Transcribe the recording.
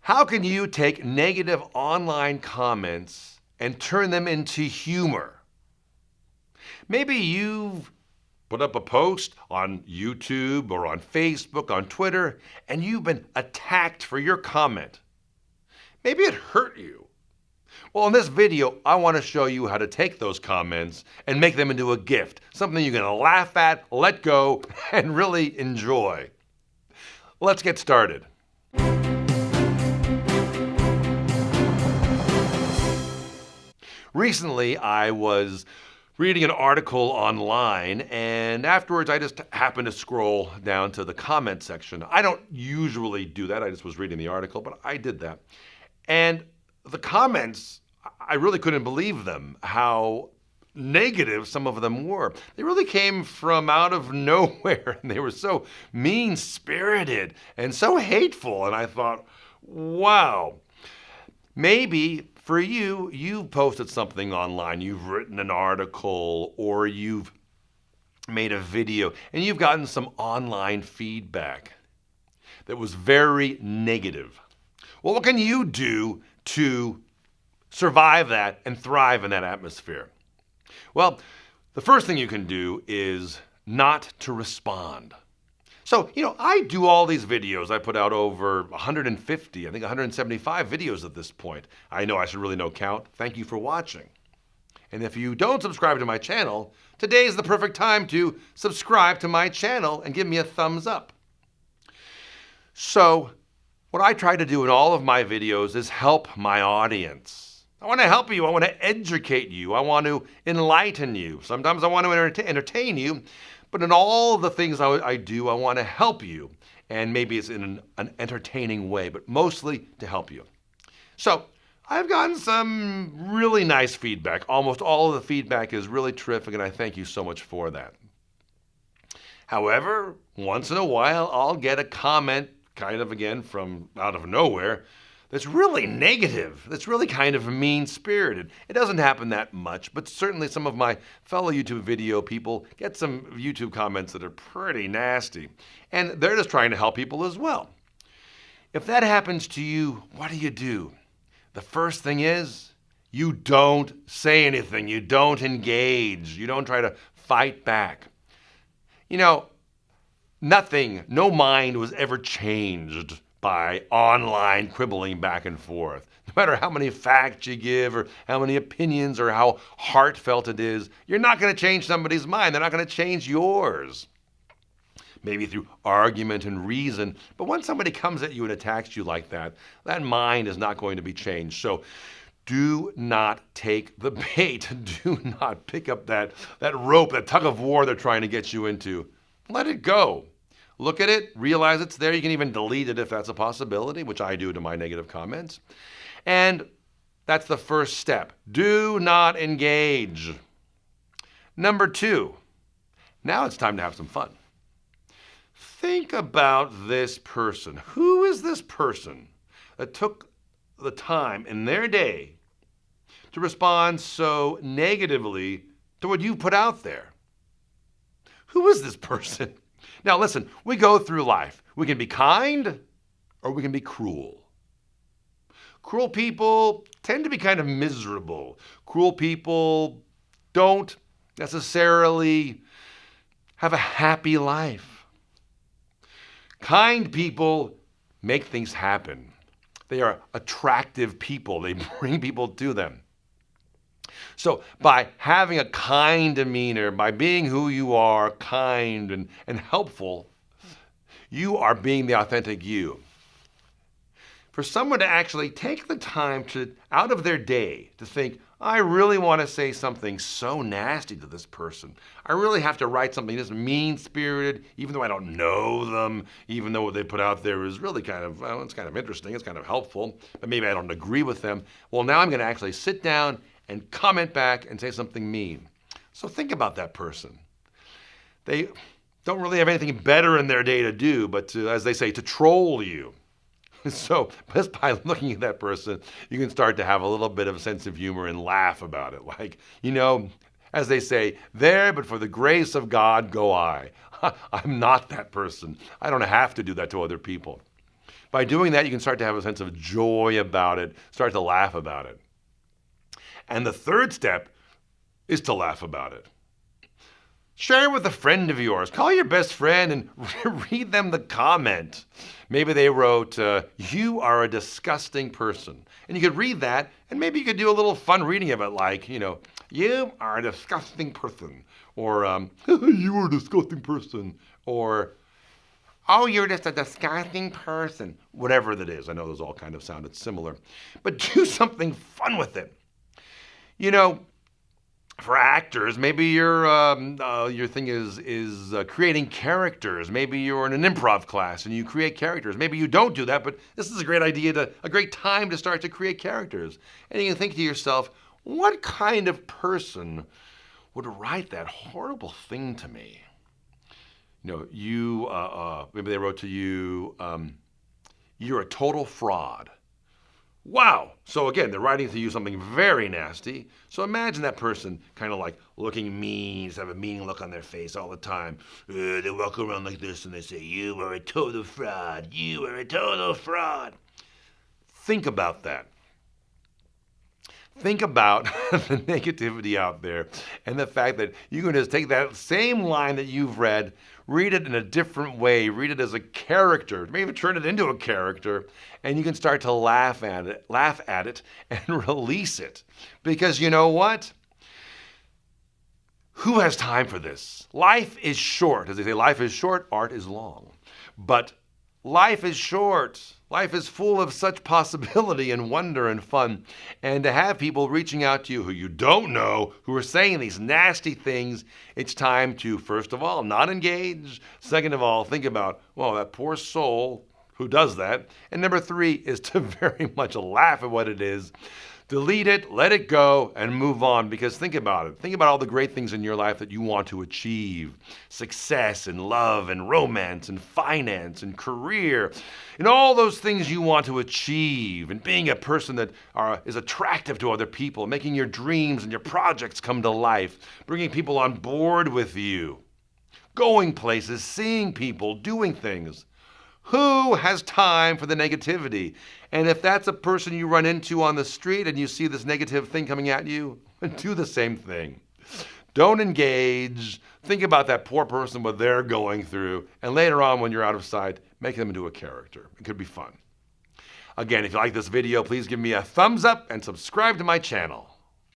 How can you take negative online comments and turn them into humor? Maybe you've put up a post on YouTube or on Facebook, on Twitter, and you've been attacked for your comment. Maybe it hurt you. Well, in this video, I want to show you how to take those comments and make them into a gift, something you're going to laugh at, let go, and really enjoy. Let's get started. Recently, I was reading an article online, and afterwards I just happened to scroll down to the comment section. I don't usually do that. I just was reading the article, but I did that. And the comments, I really couldn't believe them, how negative some of them were. They really came from out of nowhere, and they were so mean-spirited and so hateful. And I thought, wow, maybe for you, you've posted something online, you've written an article, or you've made a video, and you've gotten some online feedback that was very negative. Well, what can you do to survive that and thrive in that atmosphere? Well, the first thing you can do is not to respond. So, I do all these videos. I put out over 150, I think 175 videos at this point. I know I should really know count. Thank you for watching. And if you don't subscribe to my channel, today is the perfect time to subscribe to my channel and give me a thumbs up. So, what I try to do in all of my videos is help my audience. I want to help you. I want to educate you. I want to enlighten you. Sometimes I want to entertain you. But in all the things I do, I want to help you. And maybe it's in an entertaining way, but mostly to help you. So I've gotten some really nice feedback. Almost all of the feedback is really terrific, and I thank you so much for that. However, once in a while, I'll get a comment kind of, again, from out of nowhere that's really negative, that's really kind of mean-spirited. It doesn't happen that much, but certainly some of my fellow YouTube video people get some YouTube comments that are pretty nasty, and they're just trying to help people as well. If that happens to you, what do? The first thing is, you don't say anything, you don't engage, you don't try to fight back. No mind was ever changed by online quibbling back and forth. No matter how many facts you give or how many opinions or how heartfelt it is, you're not going to change somebody's mind. They're not going to change yours. Maybe through argument and reason, but when somebody comes at you and attacks you like that, that mind is not going to be changed. So do not take the bait. Do not pick up that rope, that tug of war they're trying to get you into. Let it go. Look at it, realize it's there. You can even delete it if that's a possibility, which I do to my negative comments. And that's the first step. Do not engage. Number 2, now it's time to have some fun. Think about this person. Who is this person that took the time in their day to respond so negatively to what you put out there? Who is this person? Now listen, we go through life. We can be kind or we can be cruel. Cruel people tend to be kind of miserable. Cruel people don't necessarily have a happy life. Kind people make things happen. They are attractive people. They bring people to them. So by having a kind demeanor, by being who you are, kind and helpful, you are being the authentic you. For someone to actually take the time out of their day to think, I really want to say something so nasty to this person. I really have to write something that's mean-spirited, even though I don't know them, even though what they put out there is really it's kind of interesting, it's kind of helpful, but maybe I don't agree with them. Well, now I'm going to actually sit down and comment back and say something mean. So think about that person. They don't really have anything better in their day to do, but to, as they say, to troll you. So just by looking at that person, you can start to have a little bit of a sense of humor and laugh about it. Like, as they say, there, but for the grace of God go I. I'm not that person. I don't have to do that to other people. By doing that, you can start to have a sense of joy about it, start to laugh about it. And the third step is to laugh about it. Share it with a friend of yours. Call your best friend and read them the comment. Maybe they wrote, "You are a disgusting person." And you could read that, and maybe you could do a little fun reading of it, like, "You are a disgusting person," or "You are a disgusting person," or "Oh, you're just a disgusting person." Whatever that is. I know those all kind of sounded similar. But do something fun with it. For actors, maybe your thing is creating characters. Maybe you're in an improv class and you create characters. Maybe you don't do that, but this is a great idea, a great time to start to create characters. And you can think to yourself, what kind of person would write that horrible thing to me? Maybe they wrote to you, "You're a total fraud." Wow. So again, they're writing to you something very nasty. So imagine that person kind of like looking mean, just have a mean look on their face all the time. They walk around like this and they say, "You are a total fraud. You are a total fraud." Think about that. Think about the negativity out there and the fact that you can just take that same line that you've read, read it in a different way, read it as a character, maybe even turn it into a character, and you can start to laugh at it and release it. Because you know what? Who has time for this? Life is short. As they say, life is short, art is long. But life is short. Life is full of such possibility and wonder and fun. And to have people reaching out to you who you don't know, who are saying these nasty things, it's time to, first of all, not engage. Second of all, think about, well, that poor soul who does that. And number three is to very much laugh at what it is. Delete it, let it go, and move on. Because think about it. Think about all the great things in your life that you want to achieve. Success and love and romance and finance and career. And all those things you want to achieve. And being a person that is attractive to other people. Making your dreams and your projects come to life. Bringing people on board with you. Going places, seeing people, doing things. Who has time for the negativity? And if that's a person you run into on the street and you see this negative thing coming at you, do the same thing. Don't engage. Think about that poor person, what they're going through. And later on, when you're out of sight, make them into a character. It could be fun. Again, if you like this video, please give me a thumbs up and subscribe to my channel.